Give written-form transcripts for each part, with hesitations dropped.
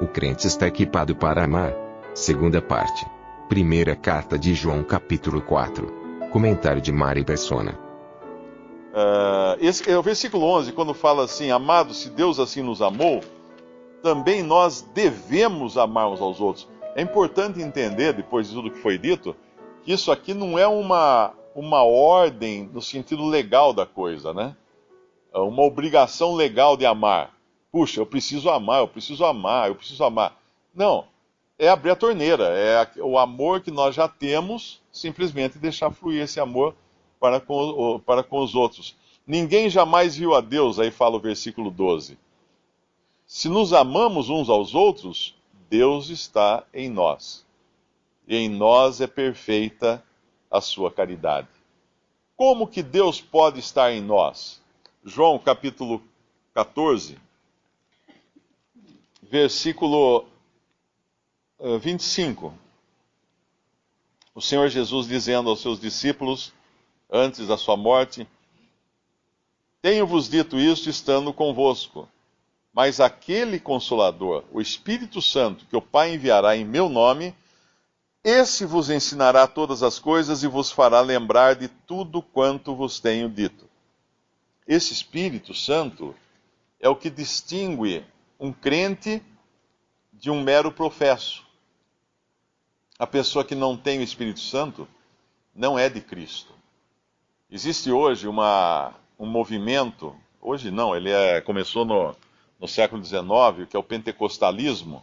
O crente está equipado para amar. Segunda parte. Primeira carta de João, capítulo 4. Comentário de Mari Persona. Esse é o versículo 11, quando fala assim: amados, se Deus assim nos amou, também nós devemos amar uns aos outros. É importante entender, depois de tudo que foi dito, que isso aqui não é uma ordem no sentido legal da coisa, né? É uma obrigação legal de amar. Puxa, eu preciso amar, eu preciso amar, eu preciso amar. Não, é abrir a torneira, é o amor que nós já temos, simplesmente deixar fluir esse amor para com os outros. Ninguém jamais viu a Deus, aí fala o versículo 12. Se nos amamos uns aos outros, Deus está em nós. E em nós é perfeita a sua caridade. Como que Deus pode estar em nós? João capítulo 14, versículo 25. O Senhor Jesus dizendo aos seus discípulos, antes da sua morte: tenho-vos dito isto estando convosco, mas aquele Consolador, o Espírito Santo, que o Pai enviará em meu nome, esse vos ensinará todas as coisas e vos fará lembrar de tudo quanto vos tenho dito. Esse Espírito Santo é o que distingue um crente de um mero professo. A pessoa que não tem o Espírito Santo não é de Cristo. Existe hoje um movimento, hoje não, começou no século XIX, que é o pentecostalismo,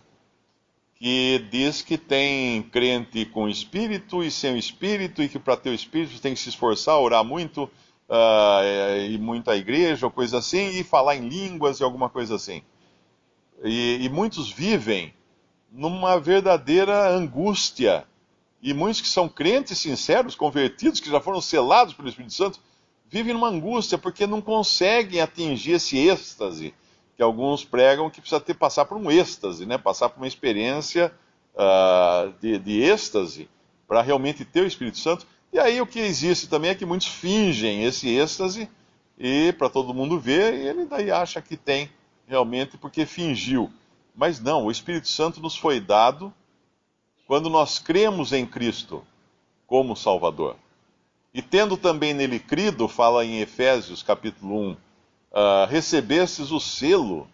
que diz que tem crente com espírito e sem o espírito, e que para ter o espírito tem que se esforçar, orar muito, ir muito à igreja, ou coisa assim, e falar em línguas e alguma coisa assim. E muitos vivem numa verdadeira angústia. E muitos que são crentes sinceros, convertidos, que já foram selados pelo Espírito Santo, vivem numa angústia porque não conseguem atingir esse êxtase que alguns pregam, que precisa passar por um êxtase, né? Passar por uma experiência de êxtase para realmente ter o Espírito Santo. E aí o que existe também é que muitos fingem esse êxtase e para todo mundo ver, e ele daí acha que tem realmente porque fingiu. Mas não, o Espírito Santo nos foi dado quando nós cremos em Cristo como Salvador. E tendo também nele crido, fala em Efésios capítulo 1, recebestes o selo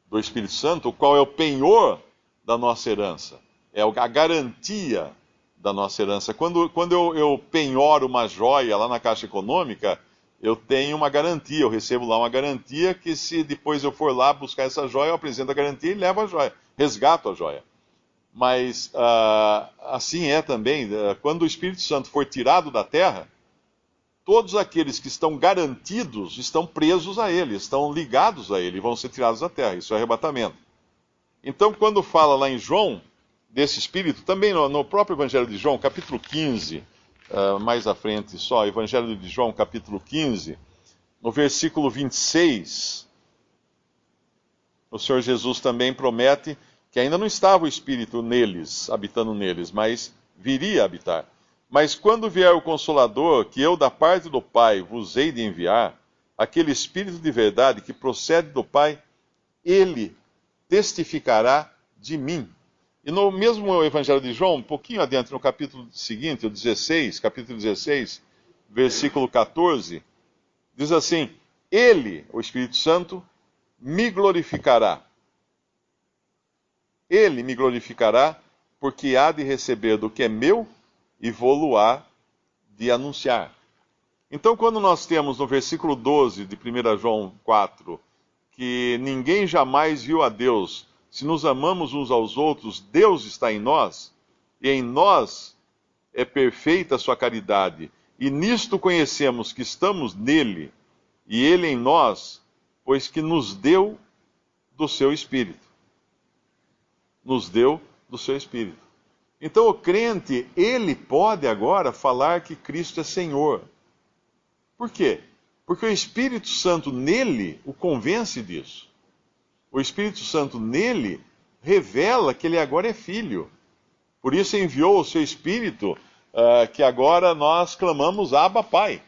do Espírito Santo, o qual é o penhor da nossa herança, é a garantia da nossa herança. Quando eu penhoro uma joia lá na Caixa Econômica, eu tenho uma garantia, eu recebo lá uma garantia que se depois eu for lá buscar essa joia, eu apresento a garantia e levo a joia, resgato a joia. Mas assim é também, quando o Espírito Santo for tirado da terra, todos aqueles que estão garantidos estão presos a ele, estão ligados a ele, vão ser tirados da terra. Isso é arrebatamento. Então, quando fala lá em João, desse Espírito, também no próprio Evangelho de João, capítulo 15, mais à frente só, Evangelho de João, capítulo 15, no versículo 26, o Senhor Jesus também promete que ainda não estava o Espírito neles, habitando neles, mas viria a habitar. Mas quando vier o Consolador, que eu da parte do Pai vos hei de enviar, aquele Espírito de verdade que procede do Pai, ele testificará de mim. E no mesmo Evangelho de João, um pouquinho adiante, no capítulo seguinte, o 16, capítulo 16, versículo 14, diz assim: ele, o Espírito Santo, me glorificará. Ele me glorificará, porque há de receber do que é meu e vou-lo-á de anunciar. Então, quando nós temos no versículo 12 de 1 João 4, que ninguém jamais viu a Deus, se nos amamos uns aos outros, Deus está em nós, e em nós é perfeita a sua caridade, e nisto conhecemos que estamos nele, e ele em nós, pois que nos deu do seu Espírito. Nos deu do seu Espírito. Então o crente, ele pode agora falar que Cristo é Senhor. Por quê? Porque o Espírito Santo nele o convence disso. O Espírito Santo nele revela que ele agora é filho. Por isso enviou o seu Espírito, que agora nós clamamos Abba, Pai.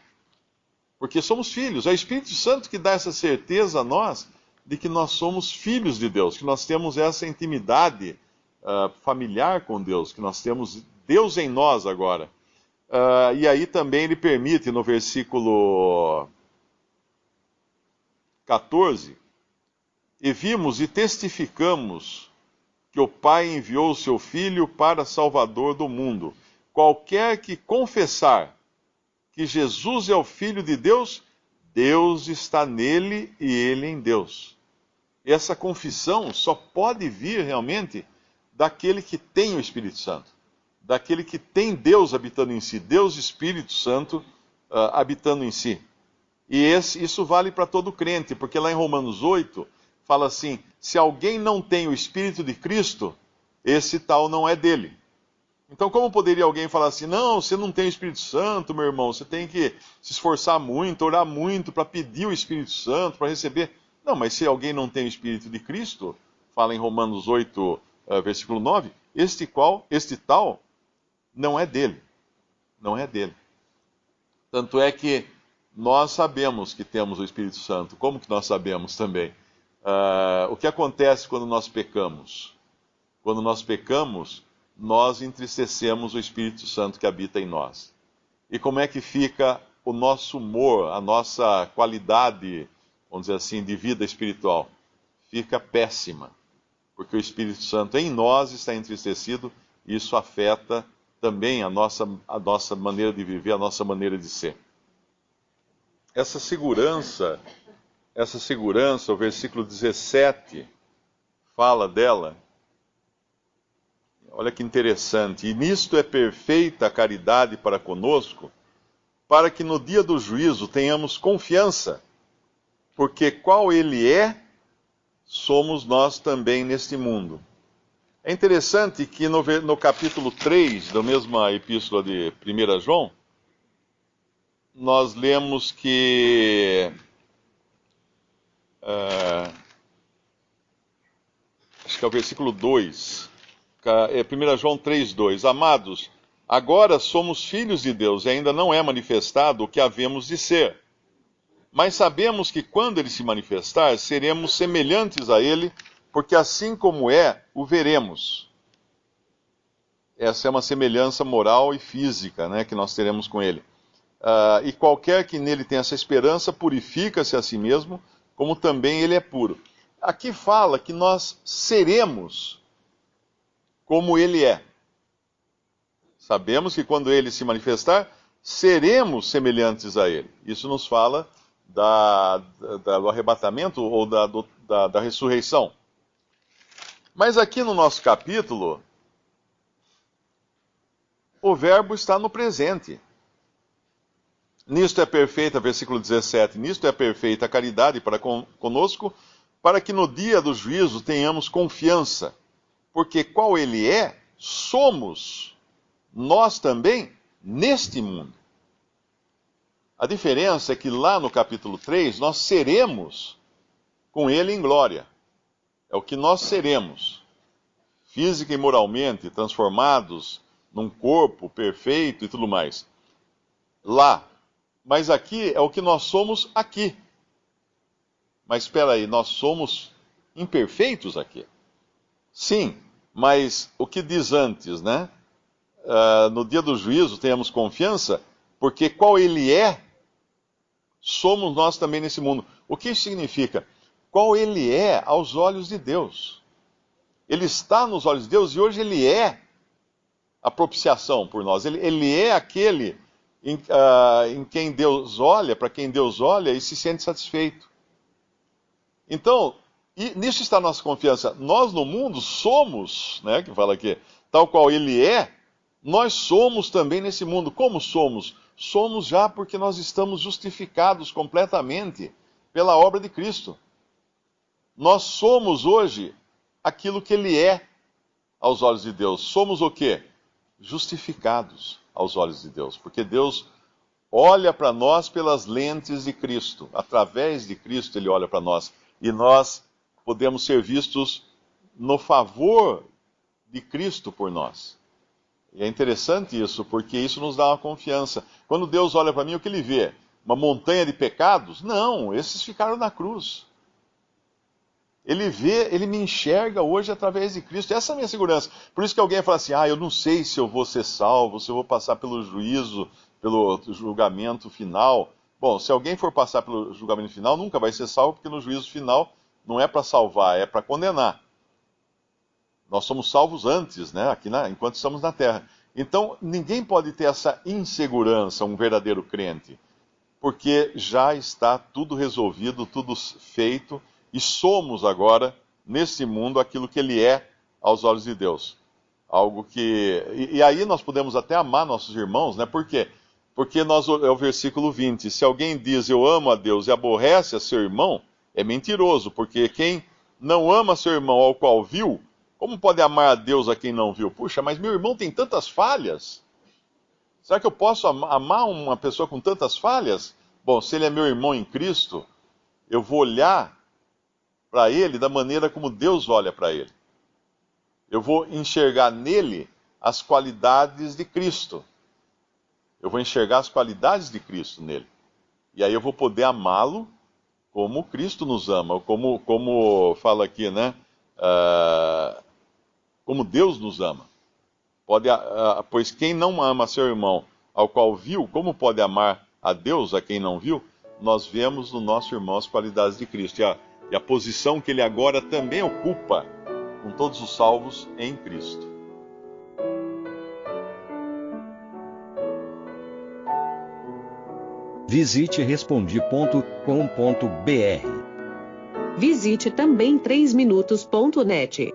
Porque somos filhos. É o Espírito Santo que dá essa certeza a nós de que nós somos filhos de Deus, que nós temos essa intimidade familiar com Deus, que nós temos Deus em nós agora. E aí também ele permite, no versículo 14, e vimos e testificamos que o Pai enviou o seu Filho para Salvador do mundo. Qualquer que confessar que Jesus é o Filho de Deus, Deus está nele e ele em Deus. E essa confissão só pode vir realmente daquele que tem o Espírito Santo, daquele que tem Deus habitando em si, Deus Espírito Santo habitando em si. E isso vale para todo crente, porque lá em Romanos 8 fala assim: se alguém não tem o Espírito de Cristo, esse tal não é dele. Então, como poderia alguém falar assim: não, você não tem o Espírito Santo, meu irmão, você tem que se esforçar muito, orar muito para pedir o Espírito Santo, para receber. Não, mas se alguém não tem o Espírito de Cristo, fala em Romanos 8, versículo 9, este tal não é dele. Não é dele. Tanto é que nós sabemos que temos o Espírito Santo. Como que nós sabemos também? O que acontece quando nós pecamos? Quando nós pecamos, nós entristecemos o Espírito Santo que habita em nós. E como é que fica o nosso humor, a nossa qualidade, vamos dizer assim, de vida espiritual? Fica péssima, porque o Espírito Santo em nós está entristecido, e isso afeta também a nossa maneira de viver, a nossa maneira de ser. Essa segurança, o versículo 17 fala dela. Olha que interessante. E nisto é perfeita a caridade para conosco, para que no dia do juízo tenhamos confiança, porque qual ele é, somos nós também neste mundo. É interessante que no capítulo 3 da mesma epístola de 1 João, nós lemos que acho que é o versículo 2. 1 João 3,2: Amados, agora somos filhos de Deus e ainda não é manifestado o que havemos de ser. Mas sabemos que quando ele se manifestar, seremos semelhantes a ele, porque assim como é, o veremos. Essa é uma semelhança moral e física, né, que nós teremos com ele. E qualquer que nele tenha essa esperança, purifica-se a si mesmo, como também ele é puro. Aqui fala que nós seremos como ele é. Sabemos que quando ele se manifestar, seremos semelhantes a ele. Isso nos fala do arrebatamento ou da ressurreição. Mas aqui no nosso capítulo, o verbo está no presente. Nisto é perfeita, versículo 17, nisto é perfeita a caridade para conosco, para que no dia do juízo tenhamos confiança. Porque qual ele é, somos nós também neste mundo. A diferença é que lá no capítulo 3, nós seremos com ele em glória. É o que nós seremos, física e moralmente, transformados num corpo perfeito e tudo mais. Lá. Mas aqui é o que nós somos aqui. Mas espera aí, nós somos imperfeitos aqui. Sim, mas o que diz antes, né? No dia do juízo tenhamos confiança, porque qual ele é, somos nós também nesse mundo. O que isso significa? Qual ele é aos olhos de Deus. Ele está nos olhos de Deus e hoje ele é a propiciação por nós. Ele é aquele em quem Deus olha, para quem Deus olha e se sente satisfeito. Então, nisso está a nossa confiança. Nós no mundo somos, né, que fala aqui, tal qual ele é, nós somos também nesse mundo. Como somos? Somos já porque nós estamos justificados completamente pela obra de Cristo. Nós somos hoje aquilo que ele é aos olhos de Deus. Somos o quê? Justificados aos olhos de Deus. Porque Deus olha para nós pelas lentes de Cristo. Através de Cristo ele olha para nós. E nós podemos ser vistos no favor de Cristo por nós. E é interessante isso, porque isso nos dá uma confiança. Quando Deus olha para mim, o que ele vê? Uma montanha de pecados? Não, esses ficaram na cruz. Ele vê, ele me enxerga hoje através de Cristo. Essa é a minha segurança. Por isso que alguém fala assim, eu não sei se eu vou ser salvo, se eu vou passar pelo juízo, pelo julgamento final. Bom, se alguém for passar pelo julgamento final, nunca vai ser salvo, porque no juízo final não é para salvar, é para condenar. Nós somos salvos antes, né, enquanto estamos na terra. Então, ninguém pode ter essa insegurança, um verdadeiro crente, porque já está tudo resolvido, tudo feito, e somos agora, nesse mundo, aquilo que ele é aos olhos de Deus. Algo que... E aí nós podemos até amar nossos irmãos, né? Por quê? Porque é o versículo 20. Se alguém diz eu amo a Deus e aborrece a seu irmão, é mentiroso, porque quem não ama seu irmão ao qual viu, como pode amar a Deus a quem não viu? Puxa, mas meu irmão tem tantas falhas. Será que eu posso amar uma pessoa com tantas falhas? Bom, se ele é meu irmão em Cristo, eu vou olhar para ele da maneira como Deus olha para ele. Eu vou enxergar nele as qualidades de Cristo. Eu vou enxergar as qualidades de Cristo nele. E aí eu vou poder amá-lo como Cristo nos ama, como fala aqui, né? Como Deus nos ama. Pois quem não ama seu irmão ao qual viu, como pode amar a Deus a quem não viu? Nós vemos no nosso irmão as qualidades de Cristo e a posição que ele agora também ocupa com todos os salvos em Cristo. Visite Respondi.com.br. Visite também 3minutos.net.